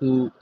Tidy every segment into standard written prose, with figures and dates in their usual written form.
2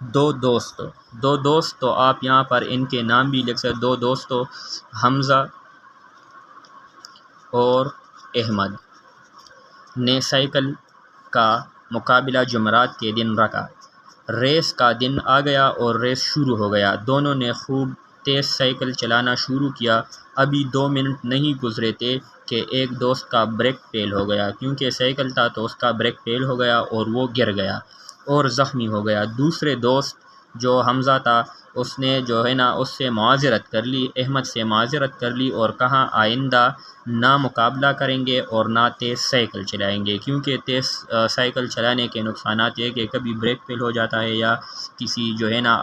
دو دوست تو آپ یہاں پر ان کے نام بھی لکھ سکتے، دو دوستوں حمزہ اور احمد نے سائیکل کا مقابلہ جمعرات کے دن رکھا۔ ریس کا دن آ گیا اور ریس شروع ہو گیا۔ دونوں نے خوب تیز سائیکل چلانا شروع کیا۔ ابھی 2 منٹ نہیں گزرے تھے کہ ایک دوست کا بریک فیل ہو گیا، کیونکہ سائیکل تھا تو اس کا بریک فیل ہو گیا اور وہ گر گیا اور زخمی ہو گیا۔ دوسرے دوست جو حمزہ تھا اس نے جو ہے نا اس سے معذرت کر لی، احمد سے معذرت کر لی اور کہا آئندہ نہ مقابلہ کریں گے اور نہ تیز سائیکل چلائیں گے، کیونکہ تیز سائیکل چلانے کے نقصانات یہ کہ کبھی بریک فیل ہو جاتا ہے یا کسی جو ہے نا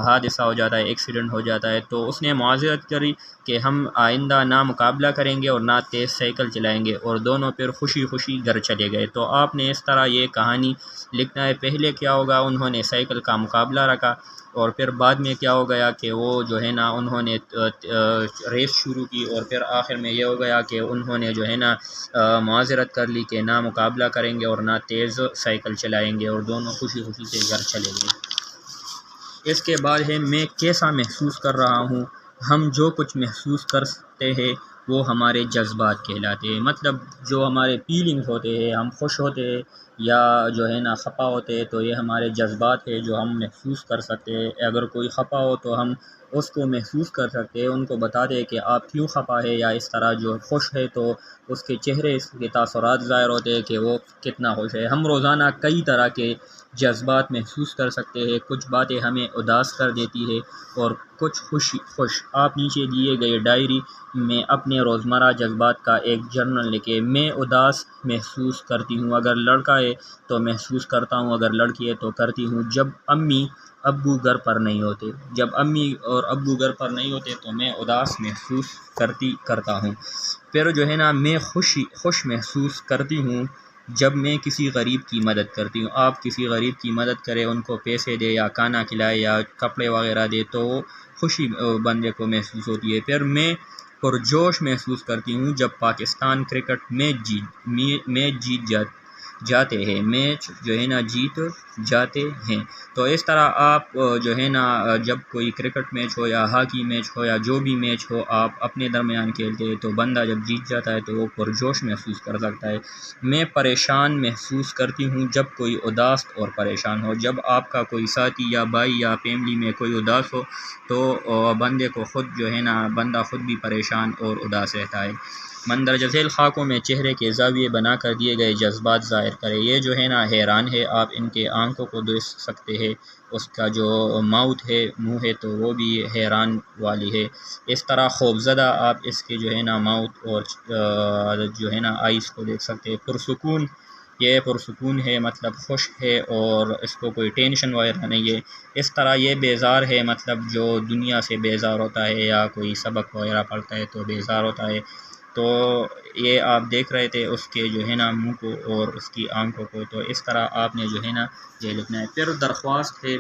حادثہ ہو جاتا ہے، ایکسیڈنٹ ہو جاتا ہے۔ تو اس نے معذرت کری کہ ہم آئندہ نہ مقابلہ کریں گے اور نہ تیز سائیکل چلائیں گے، اور دونوں پھر خوشی خوشی گھر چلے گئے۔ تو آپ نے اس طرح یہ کہانی لکھنا ہے۔ پہلے کیا ہوگا، انہوں نے سائیکل کا مقابلہ رکھا، اور پھر بعد میں کیا ہو گیا کہ وہ جو ہے نا انہوں نے ریس شروع کی، اور پھر آخر میں یہ ہو گیا کہ انہوں نے جو ہے نا معذرت کر لی کہ نہ مقابلہ کریں گے اور نہ تیز سائیکل چلائیں گے، اور دونوں خوشی خوشی سے گھر چلے گئے۔ اس کے بعد ہے میں کیسا محسوس کر رہا ہوں۔ ہم جو کچھ محسوس کرتے ہیں وہ ہمارے جذبات کہلاتے ہیں، مطلب جو ہمارے فیلنگز ہوتے ہیں، ہم خوش ہوتے ہیں یا جو ہے نا خفا ہوتے ہیں، تو یہ ہمارے جذبات ہیں جو ہم محسوس کر سکتے ہیں۔ اگر کوئی خفا ہو تو ہم اس کو محسوس کر سکتے ہیں، ان کو بتا دیں کہ آپ کیوں خفا ہے، یا اس طرح جو خوش ہے تو اس کے چہرے اس کے تاثرات ظاہر ہوتے ہیں کہ وہ کتنا خوش ہے۔ ہم روزانہ کئی طرح کے جذبات محسوس کر سکتے ہیں، کچھ باتیں ہمیں اداس کر دیتی ہے اور کچھ خوش۔ آپ نیچے دیے گئے ڈائری میں اپنے روزمرہ جذبات کا ایک جرنل لکھیں۔ میں اداس محسوس کرتی ہوں، اگر لڑکا ہے تو محسوس کرتا ہوں، اگر لڑکی ہے تو کرتی ہوں جب امی ابو گھر پر نہیں ہوتے۔ جب امی اور ابو گھر پر نہیں ہوتے تو میں اداس محسوس کرتا ہوں۔ پھر جو ہے نا میں خوش محسوس کرتی ہوں جب میں کسی غریب کی مدد کرتی ہوں۔ آپ کسی غریب کی مدد کریں، ان کو پیسے دے یا کھانا کھلائے یا کپڑے وغیرہ دے، تو وہ خوشی بندے کو محسوس ہوتی ہے۔ پھر میں پرجوش محسوس کرتی ہوں جب پاکستان کرکٹ میچ جیت جاتے ہیں، میچ جو ہے نا جیت جاتے ہیں۔ تو اس طرح آپ جو ہے نا جب کوئی کرکٹ میچ ہو یا ہاکی میچ ہو یا جو بھی میچ ہو، آپ اپنے درمیان کھیلتے ہیں تو بندہ جب جیت جاتا ہے تو وہ پرجوش محسوس کر سکتا ہے۔ میں پریشان محسوس کرتی ہوں جب کوئی اداس اور پریشان ہو۔ جب آپ کا کوئی ساتھی یا بھائی یا فیملی میں کوئی اداس ہو تو بندے کو خود جو ہے نا بندہ خود بھی پریشان اور اداس رہتا ہے۔ مندرجہ ذیل خاکوں میں چہرے کے زاویے بنا کر دیے گئے جذبات ظاہر کریں۔ یہ جو ہے نا حیران ہے، آپ ان کے آنکھوں کو دیکھ سکتے ہیں، اس کا جو ماؤتھ ہے، منہ ہے، تو وہ بھی حیران والی ہے۔ اس طرح خوفزدہ آپ اس کے جو ہے نا ماؤتھ اور جو ہے نا آئیز کو دیکھ سکتے ہیں۔ پرسکون، یہ پرسکون ہے مطلب خوش ہے اور اس کو کوئی ٹینشن وغیرہ نہیں ہے۔ اس طرح یہ بیزار ہے، مطلب جو دنیا سے بیزار ہوتا ہے یا کوئی سبق وغیرہ پڑھتا ہے تو بیزار ہوتا ہے۔ تو یہ آپ دیکھ رہے تھے اس کے جو ہے نا منہ کو اور اس کی آنکھوں کو، تو اس طرح آپ نے جو ہے نا یہ لکھنا ہے۔ پھر درخواست ہے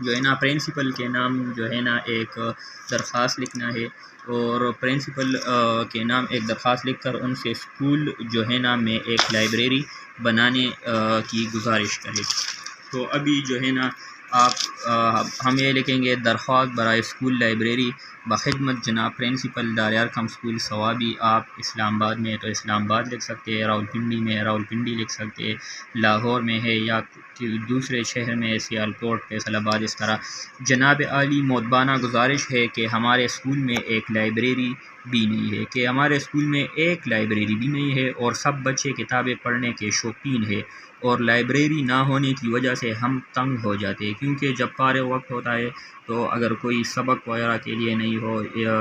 جو ہے نا پرنسپل کے نام جو ہے نا ایک درخواست لکھنا ہے، اور پرنسپل کے نام ایک درخواست لکھ کر ان سے اسکول جو ہے نا میں ایک لائبریری بنانے کی گزارش کرے۔ تو ابھی جو ہے نا ہم یہ لکھیں گے درخواست برائے اسکول لائبریری بخدمت جناب پرنسپل دار ارقم اسکول صوابی۔ آپ اسلام آباد میں تو اسلام آباد لکھ سکتے ہیں، راولپنڈی میں راولپنڈی لکھ سکتے ہیں، لاہور میں ہے یا دوسرے شہر میں سیالکوٹ، فیصل آباد، اس طرح۔ جناب عالی مؤدبانہ گزارش ہے کہ ہمارے اسکول میں ایک لائبریری بھی نہیں ہے، کہ ہمارے اسکول میں ایک لائبریری بھی نہیں ہے اور سب بچے کتابیں پڑھنے کے شوقین ہیں، اور لائبریری نہ ہونے کی وجہ سے ہم تنگ ہو جاتے ہیں، کیونکہ جب فارغ وقت ہوتا ہے تو اگر کوئی سبق وغیرہ کے لیے نہیں ہو یا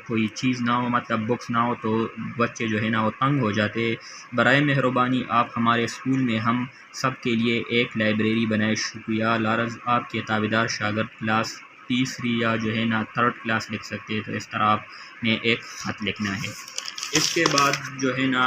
کوئی چیز نہ ہو، مطلب بکس نہ ہو، تو بچے جو ہے نا وہ تنگ ہو جاتے ہیں۔ برائے مہربانی آپ ہمارے اسکول میں ہم سب کے لیے ایک لائبریری بنائے، شکریہ لارز۔ آپ کے تابعدار شاگرد کلاس تیسری یا جو ہے نا 3rd کلاس لکھ سکتے ہیں، تو اس طرح آپ نے ایک خط لکھنا ہے۔ اس کے بعد جو ہے نا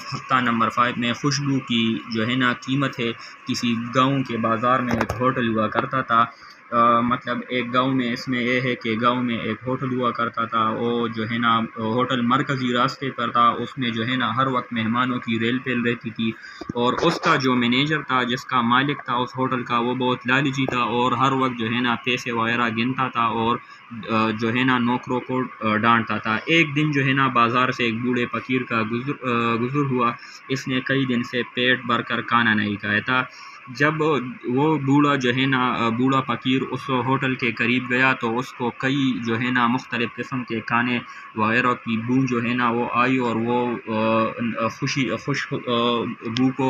ہفتہ نمبر 5 میں خوشبو کی جو ہے نا قیمت ہے۔ کسی گاؤں کے بازار میں ایک ہوٹل ہوا کرتا تھا، مطلب ایک گاؤں میں اس میں یہ ہے کہ گاؤں میں ایک ہوٹل ہوا کرتا تھا، وہ جو ہے نا ہوٹل مرکزی راستے پر تھا، اس میں جو ہے نا ہر وقت مہمانوں کی ریل پیل رہتی تھی، اور اس کا جو مینیجر تھا، جس کا مالک تھا اس ہوٹل کا، وہ بہت لالچی تھا اور ہر وقت جو ہے نا پیسے وغیرہ گنتا تھا اور جو ہے نا نوکروں کو ڈانٹتا تھا۔ ایک دن جو ہے نا بازار سے ایک بوڑھے فقیر کا گزر ہوا، اس نے کئی دن سے پیٹ بھر کر کھانا نہیں کھایا تھا۔ جب وہ بوڑھا جو ہے نا بوڑھا فقیر اس ہوٹل کے قریب گیا تو اس کو کئی جو ہے نا مختلف قسم کے کھانے وغیرہ کی بو جو ہے نا وہ آئی، اور وہ خوش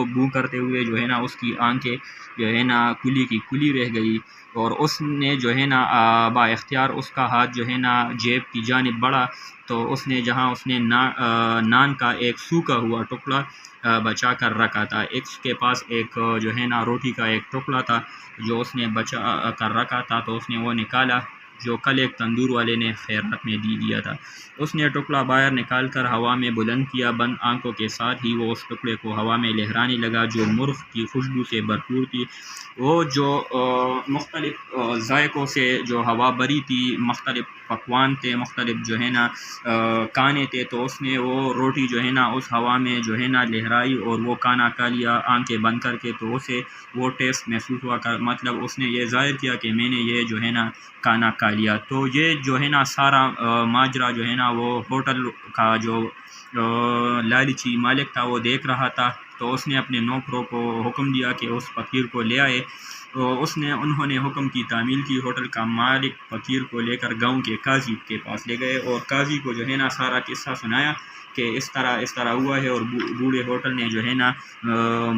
بو کرتے ہوئے جو ہے نا اس کی آنکھیں جو ہے نا کلی کی کلی رہ گئی، اور اس نے جو ہے نا با اختیار اس کا ہاتھ جو ہے نا جیب کی جانب بڑھا، تو اس نے جہاں اس نے نان کا ایک سوکھا ہوا ٹکڑا بچا کر رکھا تھا، اس کے پاس ایک جو ہے نا روٹی کا ایک ٹکڑا تھا جو اس نے بچا کر رکھا تھا، تو اس نے وہ نکالا جو کل ایک تندور والے نے خیرات میں دیا تھا۔ اس نے ٹکڑا باہر نکال کر ہوا میں بلند کیا، بند آنکھوں کے ساتھ ہی وہ اس ٹکڑے کو ہوا میں لہرانے لگا جو مرغ کی خوشبو سے بھرپور تھی، وہ جو مختلف ذائقوں سے جو ہوا بری تھی، مختلف پکوان تھے، مختلف جو ہے نا کھانے تھے، تو اس نے وہ روٹی جو ہے نا اس ہوا میں جو ہے نا لہرائی اور وہ کھانا کھا لیا آنکھیں بند کر کے، تو اسے وہ ٹیسٹ محسوس ہوا کر، مطلب اس نے یہ ظاہر کیا کہ میں نے یہ جو ہے نا کھانا کھا لیا۔ تو یہ جو ہے نا سارا ماجرا جو ہے نا وہ ہوٹل کا جو لالچی مالک تھا وہ دیکھ رہا تھا، تو اس نے اپنے نوکروں کو حکم دیا کہ اس فقیر کو لے آئے، تو انہوں نے حکم کی تعمیل کی، ہوٹل کا مالک فقیر کو لے کر گاؤں کے قاضی کے پاس لے گئے اور قاضی کو جو ہے نا سارا قصہ سنایا کہ اس طرح ہوا ہے، اور بوڑھے ہوٹل نے جو ہے نا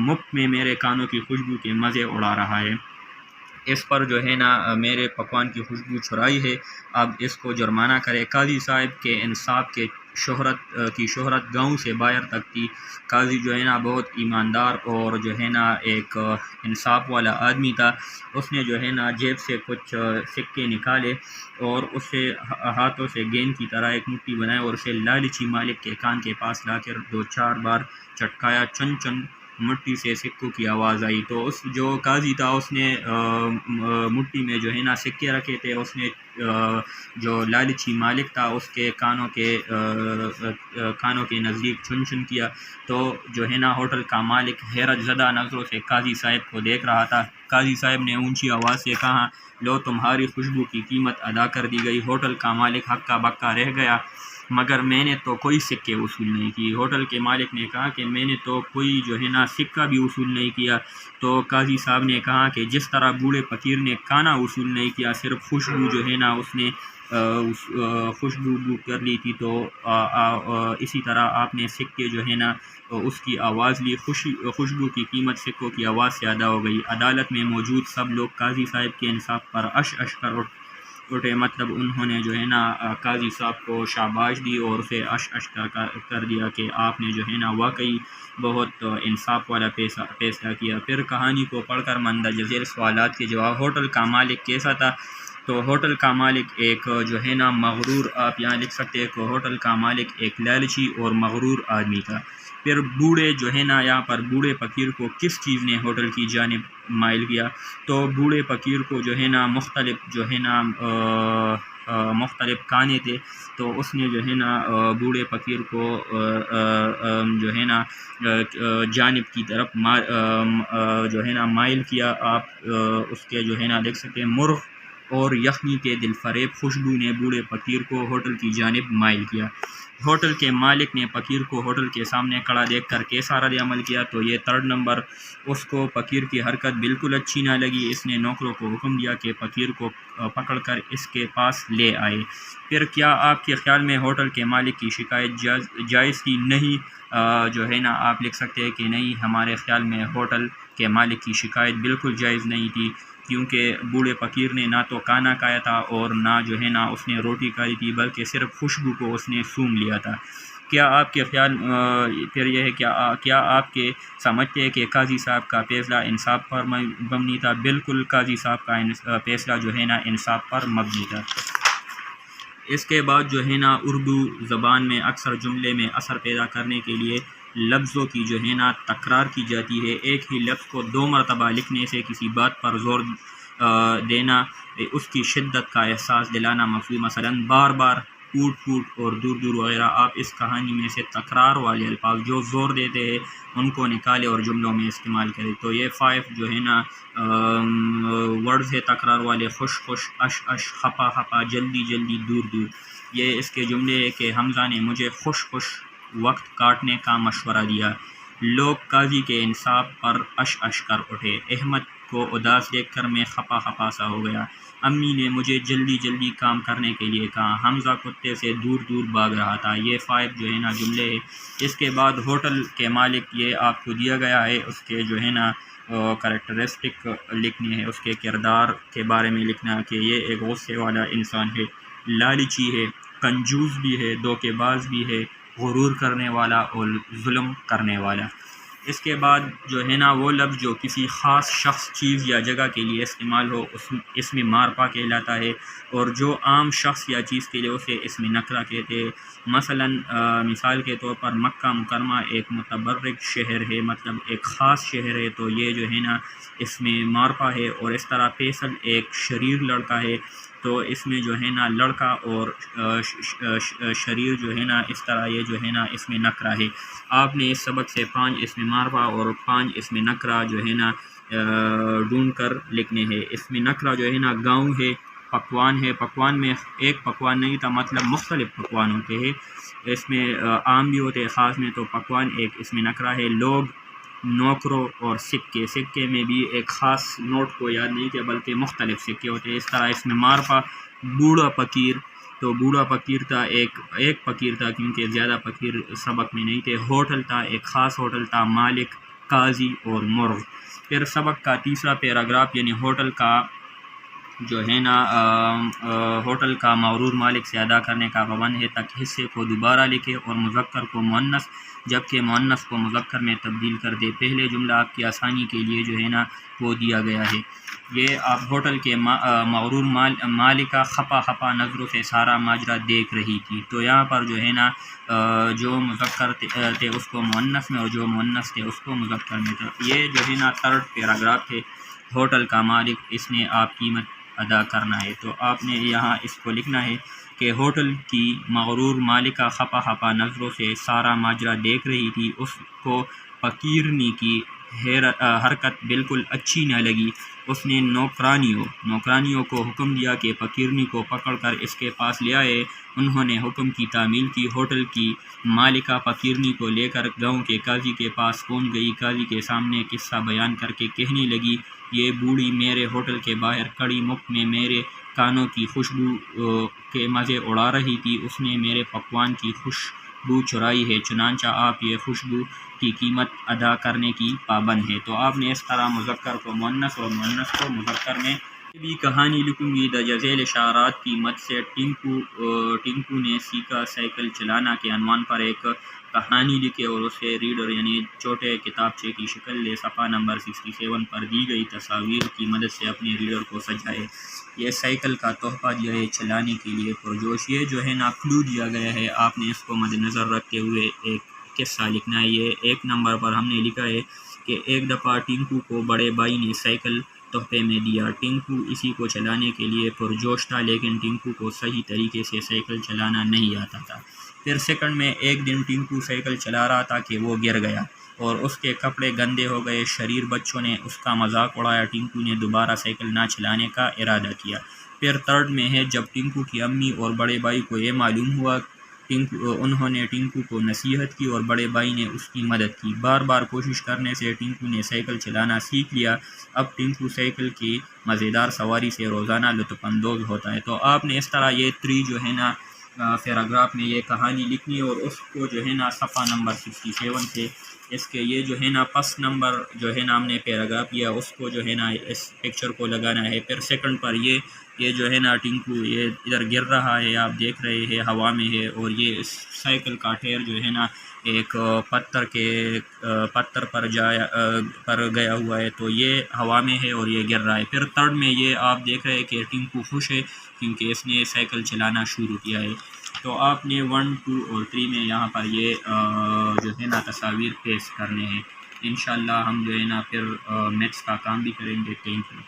مفت میں میرے کانوں کی خوشبو کے مزے اڑا رہا ہے، اس پر جو ہے نا میرے پکوان کی خوشبو چھرائی ہے، اب اس کو جرمانہ کرے۔ قاضی صاحب کے انصاف کے شہرت گاؤں سے باہر تک تھی۔ قاضی جو ہے نا بہت ایماندار اور جو ہے نا ایک انصاف والا آدمی تھا، اس نے جو ہے نا جیب سے کچھ سکے نکالے اور اسے ہاتھوں سے گیند کی طرح ایک مٹھی بنائے اور اسے لالچی مالک کے کان کے پاس لا کر 2-4 بار چٹکایا، چن چن مٹی سے سکوں کی آواز آئی، تو اس جو قاضی تھا اس نے مٹی میں جو ہے نا سکے رکھے تھے، اس نے جو لالچی مالک تھا اس کے کانوں کے نزدیک چن چن کیا، تو جو ہے نا ہوٹل کا مالک حیرت زدہ نظروں سے قاضی صاحب کو دیکھ رہا تھا۔ قاضی صاحب نے اونچی آواز سے کہا، لو تمہاری خوشبو کی قیمت ادا کر دی گئی۔ ہوٹل کا مالک ہکا بکا رہ گیا، مگر میں نے تو کوئی سکے وصول نہیں کی۔ ہوٹل کے مالک نے کہا کہ میں نے تو کوئی جو ہے نا سکہ بھی وصول نہیں کیا، تو قاضی صاحب نے کہا کہ جس طرح بوڑھے فقیر نے کھانا وصول نہیں کیا، صرف خوشبو جو ہے نا اس نے خوشبو کر لی تھی، تو اسی طرح آپ نے سکے جو ہے نا اس کی آواز لی، خوشبو کی قیمت سکوں کی آواز سے ادا ہو گئی۔ عدالت میں موجود سب لوگ قاضی صاحب کے انصاف پر اش کر اٹھے، مطلب انہوں نے جو ہے نا قاضی صاحب کو شاباش دی اور اسے اش کر دیا کہ آپ نے جو ہے نا واقعی بہت انصاف والا فیصلہ کیا۔ پھر کہانی کو پڑھ کر مندرجہ ذیل سوالات کے جواب۔ ہوٹل کا مالک کیسا تھا؟ تو ہوٹل کا مالک ایک جو ہے نا مغرور، آپ یہاں لکھ سکتے ہیں کہ ہوٹل کا مالک ایک لالچی اور مغرور آدمی تھا۔ پھر بوڑھے جو ہے نا یہاں پر بوڑھے فقیر کو کس چیز نے ہوٹل کی جانب مائل کیا؟ تو بوڑھے فقیر کو جو ہے نا مختلف کھانے تھے، تو اس نے جو ہے نا بوڑھے فقیر کو جو ہے نا جانب کی طرف جو ہے نا مائل کیا۔ آپ اس کے جو ہے نا دیکھ سکتے ہیں مرغ اور یخنی کے دل فریب خوشبو نے بوڑھے فقیر کو ہوٹل کی جانب مائل کیا۔ ہوٹل کے مالک نے فقیر کو ہوٹل کے سامنے کھڑا دیکھ کر کیسا رد عمل کیا؟ تو یہ 3rd نمبر، اس کو فقیر کی حرکت بالکل اچھی نہ لگی، اس نے نوکروں کو حکم دیا کہ فقیر کو پکڑ کر اس کے پاس لے آئے۔ پھر کیا آپ کے خیال میں ہوٹل کے مالک کی شکایت جائز تھی؟ نہیں، جو ہے نا آپ لکھ سکتے ہیں کہ نہیں، ہمارے خیال میں ہوٹل کے مالک کی شکایت بالکل جائز نہیں تھی، کیونکہ بوڑھے فقیر نے نہ تو کھانا کھایا تھا اور نہ جو ہے نا اس نے روٹی کھائی تھی، بلکہ صرف خوشبو کو اس نے سونگھ لیا تھا۔ کیا آپ کے خیال پھر یہ ہے کیا آپ کے سمجھتے ہیں کہ قاضی صاحب کا فیصلہ انصاف پر مبنی تھا؟ بالکل، قاضی صاحب کا فیصلہ جو ہے نا انصاف پر مبنی تھا۔ اس کے بعد جو ہے نا اردو زبان میں اکثر جملے میں اثر پیدا کرنے کے لیے لفظوں کی جو ہے نا تکرار کی جاتی ہے۔ ایک ہی لفظ کو 2 مرتبہ لکھنے سے کسی بات پر زور دینا، اس کی شدت کا احساس دلانا مفہوم، مثلاً بار بار، پوٹ پوٹ اور دور دور وغیرہ۔ آپ اس کہانی میں سے تکرار والے الفاظ جو زور دیتے ہیں ان کو نکالے اور جملوں میں استعمال کرے۔ تو یہ 5 جو ہے نا ورڈز ہے تکرار والے: خوش خوش، اش اش، خپا خپا، جلدی جلدی، دور دور۔ یہ اس کے جملے ہے کہ حمزہ نے مجھے خوش خوش وقت کاٹنے کا مشورہ دیا، لوگ قاضی کے انصاف پر اش اش کر اٹھے، احمد کو اداس دیکھ کر میں خپا خپا سا ہو گیا، امی نے مجھے جلدی جلدی کام کرنے کے لیے کہا، حمزہ کتے سے دور دور بھاگ رہا تھا۔ یہ 5 جو ہے نا جملے ہے۔ اس کے بعد ہوٹل کے مالک، یہ آپ کو دیا گیا ہے، اس کے جو ہے نا کریکٹرسٹک لکھنے ہیں، اس کے کردار کے بارے میں لکھنا کہ یہ ایک غصے والا انسان ہے، لالچی ہے، کنجوس بھی ہے، دھوکے باز بھی ہے، غرور کرنے والا اور ظلم کرنے والا۔ اس کے بعد جو ہے نا وہ لفظ جو کسی خاص شخص، چیز یا جگہ کے لیے استعمال ہو اس میں مارپا کہلاتا ہے، اور جو عام شخص یا چیز کے لیے اسے اسم نکرہ کہتے ہیں۔ مثلاً مثال کے طور پر مکہ مکرمہ ایک متبرک شہر ہے، مطلب ایک خاص شہر ہے، تو یہ جو ہے نا اس میں مارپا ہے۔ اور اس طرح فیصل ایک شریر لڑکا ہے، تو اس میں جو ہے نا لڑکا اور شریر جو ہے نا اس طرح یہ جو ہے نا اس میں نکرہ ہے۔ آپ نے اس سبق سے 5 اسم مارپا اور 5 اسم نکرہ جو ہے نا ڈھونڈ کر لکھنے ہیں۔ اسم نکرہ جو ہے نا گاؤں ہے، پکوان ہے، پکوان میں ایک پکوان نہیں تھا، مطلب مختلف پکوان ہوتے ہیں، اس میں عام بھی ہوتے ہیں، خاص میں تو پکوان ایک اسم نکرہ ہے۔ لوگ، نوکروں اور سکے، سکے میں بھی ایک خاص نوٹ کو یاد نہیں کیا بلکہ مختلف سکے ہوتے ہیں۔ اس طرح اس میں مارپا بوڑھا فقیر، تو بوڑھا فقیر تھا، ایک فقیر تھا کیونکہ زیادہ فقیر سبق میں نہیں تھے۔ ہوٹل تھا، ایک خاص ہوٹل تھا، مالک، قاضی اور مرغ۔ پھر سبق کا تیسرا پیراگراف یعنی ہوٹل کا جو ہے نا ہوٹل کا مغرور مالک سے ادا کرنے کا پابند ہے تک حصے کو دوبارہ لکھے اور مذکر کو مؤنث جبکہ مؤنث کو مذکر میں تبدیل کر دے۔ پہلے جملہ آپ کی آسانی کے لیے جو ہے نا وہ دیا گیا ہے۔ یہ آپ ہوٹل کے مغرور مالکہ خپا خپا نظروں سے سارا ماجرا دیکھ رہی تھی، تو یہاں پر جو ہے نا جو مذکر تھے اس کو مؤنث میں اور جو مؤنث تھے اس کو مذکر میں تھا۔ یہ جو ہے نا 3rd پیراگراف ہے، ہوٹل کا مالک، اس نے آپ قیمت ادا کرنا ہے، تو آپ نے یہاں اس کو لکھنا ہے کہ ہوٹل کی مغرور مالکہ خپا خپا نظروں سے سارا ماجرا دیکھ رہی تھی، اس کو فقیرنی کی حرکت بالکل اچھی نہ لگی، اس نے نوکرانیوں کو حکم دیا کہ فقیرنی کو پکڑ کر اس کے پاس لے آئے۔ انہوں نے حکم کی تعمیل کی۔ ہوٹل کی مالکہ فقیرنی کو لے کر گاؤں کے قاضی کے پاس پہنچ گئی، قاضی کے سامنے قصہ بیان کر کے کہنے لگی، یہ بوڑھی میرے ہوٹل کے باہر کڑی مفت میں میرے کانوں کی خوشبو کے مزے اڑا رہی تھی، اس نے میرے پکوان کی خوشبو چرائی ہے، چنانچہ آپ یہ خوشبو کی قیمت ادا کرنے کی پابند ہے۔ تو آپ نے اس طرح مذکر کو مؤنث اور مؤنث کو مذکر میں بھی کہانی لکھوں گی۔ درج ذیل اشعارات کی مدد سے ٹنکو نے سیکھا سائیکل چلانا کے عنوان پر ایک کہانی لکھے اور اسے ریڈر یعنی چھوٹے کتابچے کی شکل لے۔ صفحہ نمبر 67 پر دی گئی تصاویر کی مدد سے اپنے ریڈر کو سجائے۔ یہ سائیکل کا تحفہ دیا ہے چلانے کے لیے پرجوش۔ یہ جو ہے نا کلو دیا گیا ہے، آپ نے اس کو مد نظر رکھتے ہوئے ایک قصہ لکھنا ہے۔ یہ 1 نمبر پر ہم نے لکھا ہے کہ ایک دفعہ ٹنکو کو بڑے بھائی نے سائیکل تحفے میں دیا۔ ٹنکو اسی کو چلانے کے لیے پرجوش تھا، لیکن ٹنکو کو صحیح طریقے سے سائیکل چلانا نہیں آتا تھا۔ پھر سیکنڈ میں ایک دن ٹنکو سائیکل چلا رہا تھا کہ وہ گر گیا اور اس کے کپڑے گندے ہو گئے۔ شریر بچوں نے اس کا مذاق اڑایا۔ ٹنکو نے دوبارہ سائیکل نہ چلانے کا ارادہ کیا۔ پھر 3rd میں ہے جب ٹنکو کی امی اور بڑے بھائی کو یہ معلوم ہوا، انہوں نے ٹنکو کو نصیحت کی اور بڑے بھائی نے اس کی مدد کی۔ بار بار کوشش کرنے سے ٹنکو نے سائیکل چلانا سیکھ لیا۔ اب ٹنکو سائیکل کی مزیدار سواری سے روزانہ لطف اندوز ہوتا ہے۔ تو آپ نے اس طرح یہ 3 جو ہے نا پیراگراف میں یہ کہانی لکھنی ہے اور اس کو جو ہے نا صفحہ نمبر 67 سے اس کے یہ جو ہے نا پس نمبر جو ہے نا ہم نے پیراگراف کیا اس کو جو ہے نا اس پکچر کو لگانا ہے۔ پھر سیکنڈ پر یہ جو ہے نا ٹنکو یہ ادھر گر رہا ہے، آپ دیکھ رہے ہیں ہوا میں ہے، اور یہ اس سائیکل کا ٹائر جو ہے نا ایک پتھر پر گیا ہوا ہے، تو یہ ہوا میں ہے اور یہ گر رہا ہے۔ پھر 3rd میں یہ آپ دیکھ رہے ہیں کہ ٹنکو خوش ہے کیونکہ اس نے سائیکل چلانا شروع کیا ہے۔ تو آپ نے 1، 2 اور 3 میں یہاں پر یہ جو ہے نا تصاویر پیش کرنے ہیں۔ انشاءاللہ ہم جو ہے نا پھر میتھس کا کام بھی کریں گے۔ Thank you.